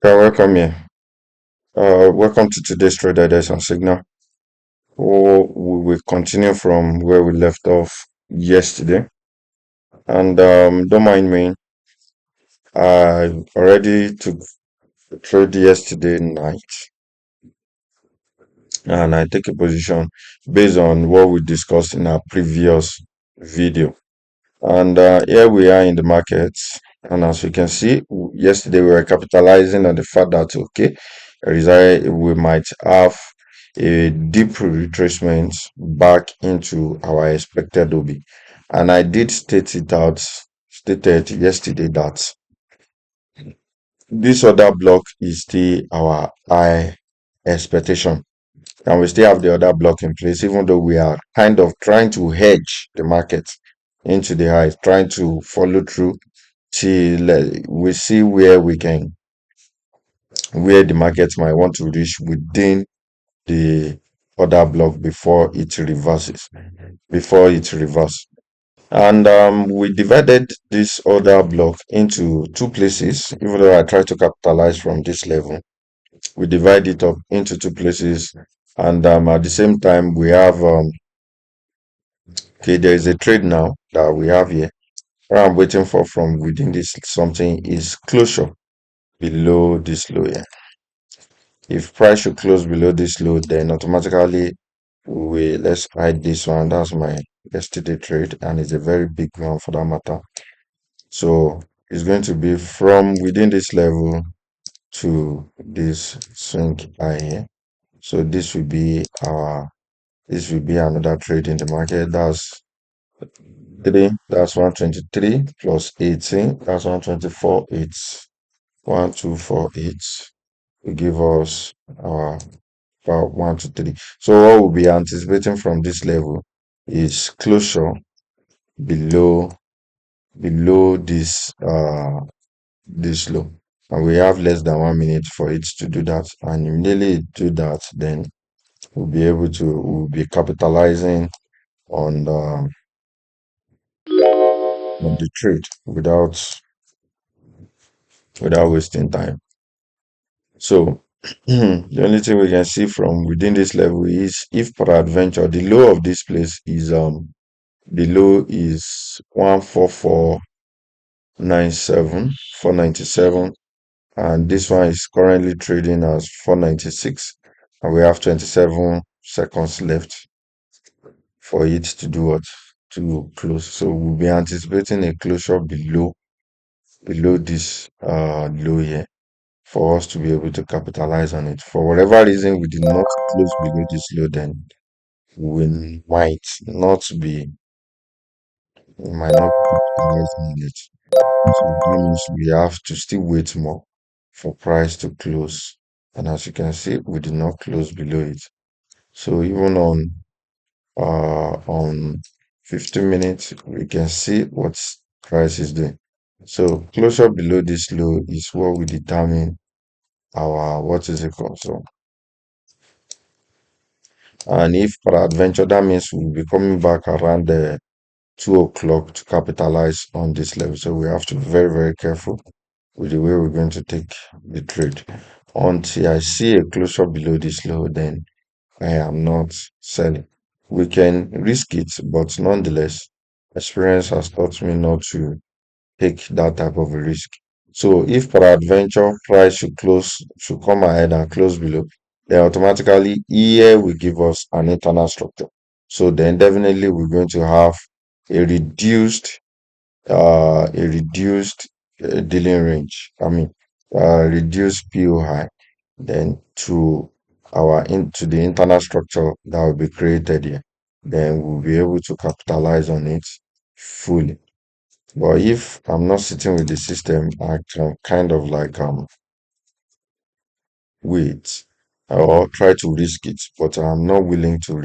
Welcome here. Welcome to today's Trader Days on Signal. We will continue from where we left off yesterday. And don't mind me, I already took the trade yesterday night and I take a position based on what we discussed in our previous video. And here we are in the markets. And as you can see, yesterday we were capitalizing on the fact that, okay, we might have a deep retracement back into our expected OB. And I did stated yesterday that this other block is still our high expectation. And we still have the other block in place, even though we are kind of trying to hedge the market into the highs, trying to follow through till we see where the market might want to reach within the other block before it reverses. And we divided this other block into two places, even though I try to capitalize from this level. We divide it up into two places, and at the same time, we have okay, there is a trade now that we have here. What I'm waiting for from within this something is closure below this low here. If price should close below this low, then automatically let's hide this one. That's my yesterday trade, and it's a very big one for that matter. So it's going to be from within this level to this swing high here. So this will be another trade in the market. That's 123 plus 18. That's 124. It's 1248 will give us our about 123. So what we'll be anticipating from this level is closure below this low. And we have less than 1 minute for it to do that. And immediately it do that, then we'll be capitalizing on the trade without wasting time. So the only thing we can see from within this level is if peradventure the low of this place is the low is 14497 497, and this one is currently trading as 496, and we have 27 seconds left for it to do what to close. So we'll be anticipating a closure below this low here for us to be able to capitalize on it. For whatever reason we did not close below this low, then we might not be capitalizing on it. So that means we have to still wait more for price to close. And as you can see, we did not close below it. So even on 15 minutes, we can see what price is doing. So closure below this low is what we determine our what is it called. So and if peradventure that means we'll be coming back around the 2 o'clock to capitalize on this level. So we have to be very, very careful with the way we're going to take the trade. Until I see a closure below this low, then I am not selling. We can risk it, but nonetheless, experience has taught me not to take that type of a risk. So if peradventure price should come ahead and close below, then automatically here will give us an internal structure. So then definitely we're going to have a reduced dealing range. I mean, reduced POI then into the internal structure that will be created here. Then we'll be able to capitalize on it fully. But if I'm not sitting with the system, I can kind of like wait or try to risk it. But I'm not willing to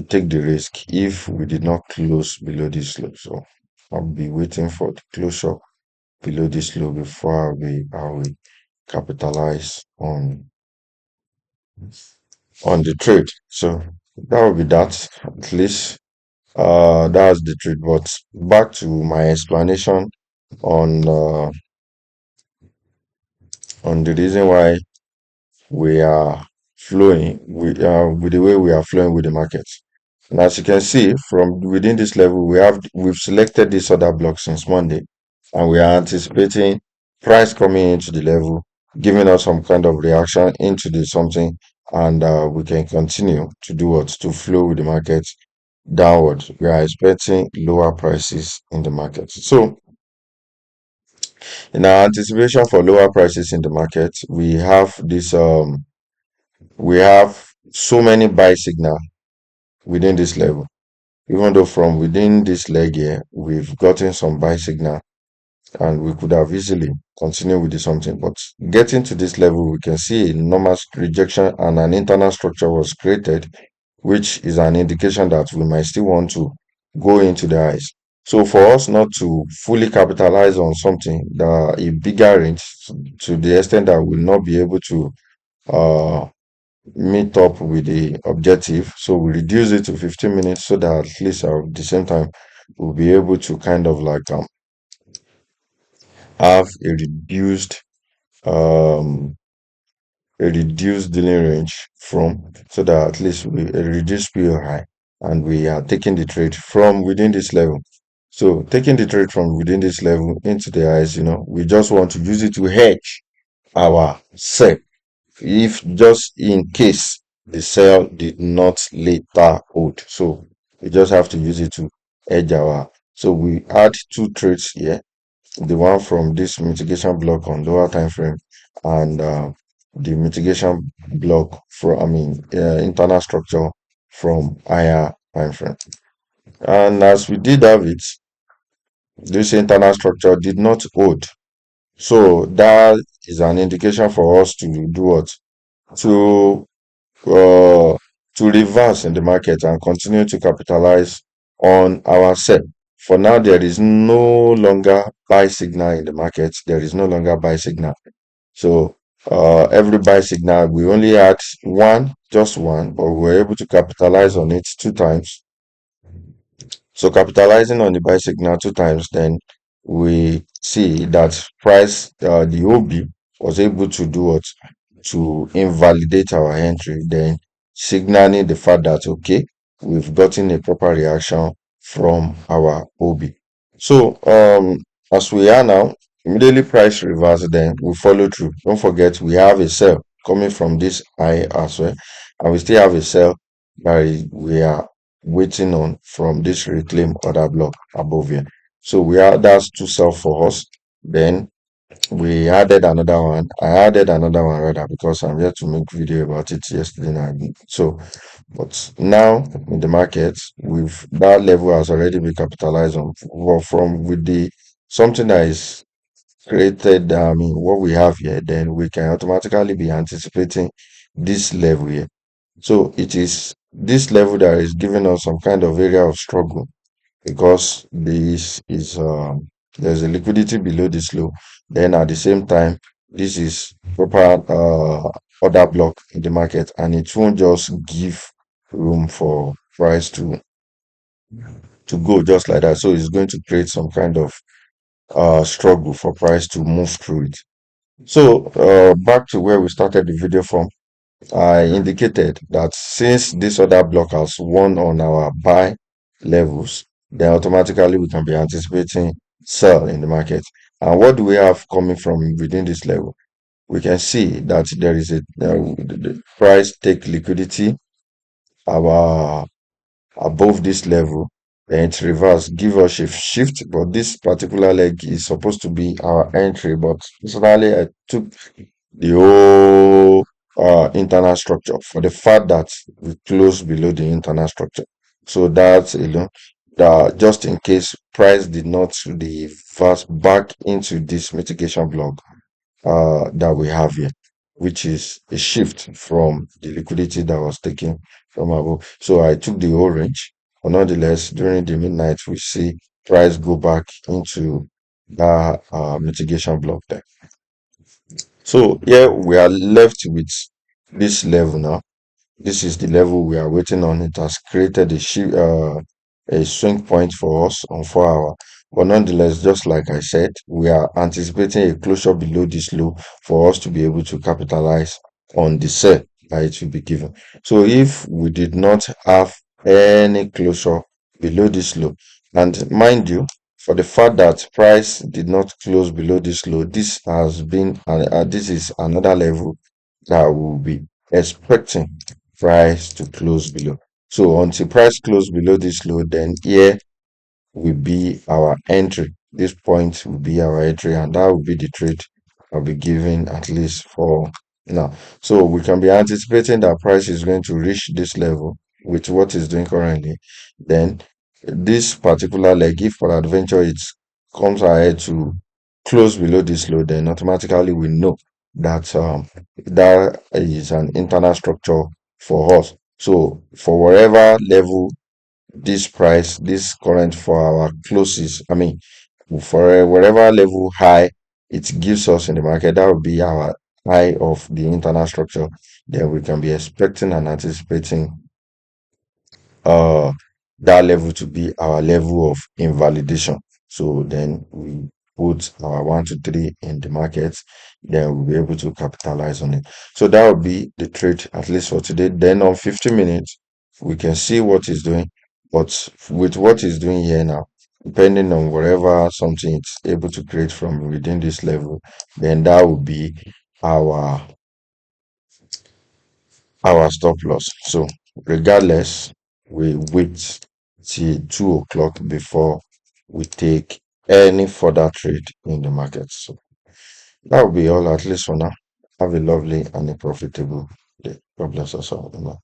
take the risk if we did not close below this low. So I'll be waiting for the closure below this low before I will capitalize on the trade. So that will be that. At least that's the trade. But back to my explanation on on the reason why we are flowing with the way we are flowing with the market. And as you can see from within this level, we've selected this other block since Monday, and we are anticipating price coming into the level, giving us some kind of reaction into the something, and we can continue to do what to flow with the market downwards. We are expecting lower prices in the market. So, in our anticipation for lower prices in the market, we have so many buy signal within this level. Even though from within this leg here, we've gotten some buy signal and we could have easily continued with the something. But getting to this level, we can see a normal rejection and an internal structure was created, which is an indication that we might still want to go into the highs. So for us not to fully capitalize on something that a bigger range to the extent that we'll not be able to uh meet up with the objective. So we reduce it to 15 minutes so that at least at the same time we'll be able to kind of like have um a reduced dealing range from so that at least we a reduced POI and we are taking the trade from within this level. So taking the trade from within this level into the highs, we just want to use it to hedge our sell if just in case the sell did not later hold. So we just have to use it to edge our. So we add two trades here, the one from this mitigation block on lower time frame and the mitigation block from, internal structure from higher time frame. And as we did have it, this internal structure did not hold. So that is an indication for us to do what? To uh, to reverse in the market and continue to capitalize on our sell. For now, there is no longer buy signal in the market. There is no longer buy signal. So every buy signal, we only had one, just one, but we were able to capitalize on it two times. So capitalizing on the buy signal two times, then we see that the OB was able to do what? To invalidate our entry, then signaling the fact that, okay, we've gotten a proper reaction from our OB. So, as we are now, immediately price reverse, then we follow through. Don't forget, we have a sell coming from this high as well, and we still have a sell that we are waiting on from this reclaim order block above here. So that's two sell for us. Then we added another one. I added another one rather because I'm here to make video about it yesterday night. So, but now in the market, with that level has already been capitalized on. Well, from with the something that is created. What we have here, then we can automatically be anticipating this level here. So it is this level that is giving us some kind of area of struggle because this is there's a liquidity below this low. Then at the same time, this is proper order block in the market, and it won't just give room for price to go just like that. So it's going to create some kind of struggle for price to move through it. So back to where we started the video from. I indicated that since this other block has won on our buy levels, then automatically we can be anticipating sell in the market. And what do we have coming from within this level? We can see that there is the price take liquidity our above this level, then it's reverse, give us a shift, but this particular leg is supposed to be our entry. But personally, I took the whole internal structure for the fact that we close below the internal structure. So that's that just in case price did not reverse back into this mitigation block that we have here, which is a shift from the liquidity that was taken from above. So I took the orange, but nonetheless, during the midnight, we see price go back into that mitigation block there. So here we are left with this level now. This is the level we are waiting on. It has created a swing point for us on 4 hour. But nonetheless, just like I said, we are anticipating a closure below this low for us to be able to capitalize on the sell that it will be given. So if we did not have any closure below this low, and mind you, for the fact that price did not close below this low, this has been this is another level that will be expecting price to close below. So until price close below this low, then here will be our entry. This point will be our entry, and that will be the trade I'll be giving at least for now. So we can be anticipating that price is going to reach this level with what it's doing currently. Then this particular leg, if for adventure it comes ahead to close below this low, then automatically we know that that is an internal structure for us. So for whatever level this price, this current for our closes, I mean, for whatever level high it gives us in the market, that would be our high of the internal structure. Then we can be expecting and anticipating uh that level to be our level of invalidation. So then we put our 1 to 3 in the market, then we'll be able to capitalize on it. So that will be the trade at least for today. Then on 50 minutes, we can see what it's doing. But with what it's doing here now, depending on whatever something it's able to create from within this level, then that will be our our stop loss. So regardless, we wait till 2 o'clock before we take any further trade in the market. So that will be all at least for now. Have a lovely and a profitable day. God bless us all. Amen.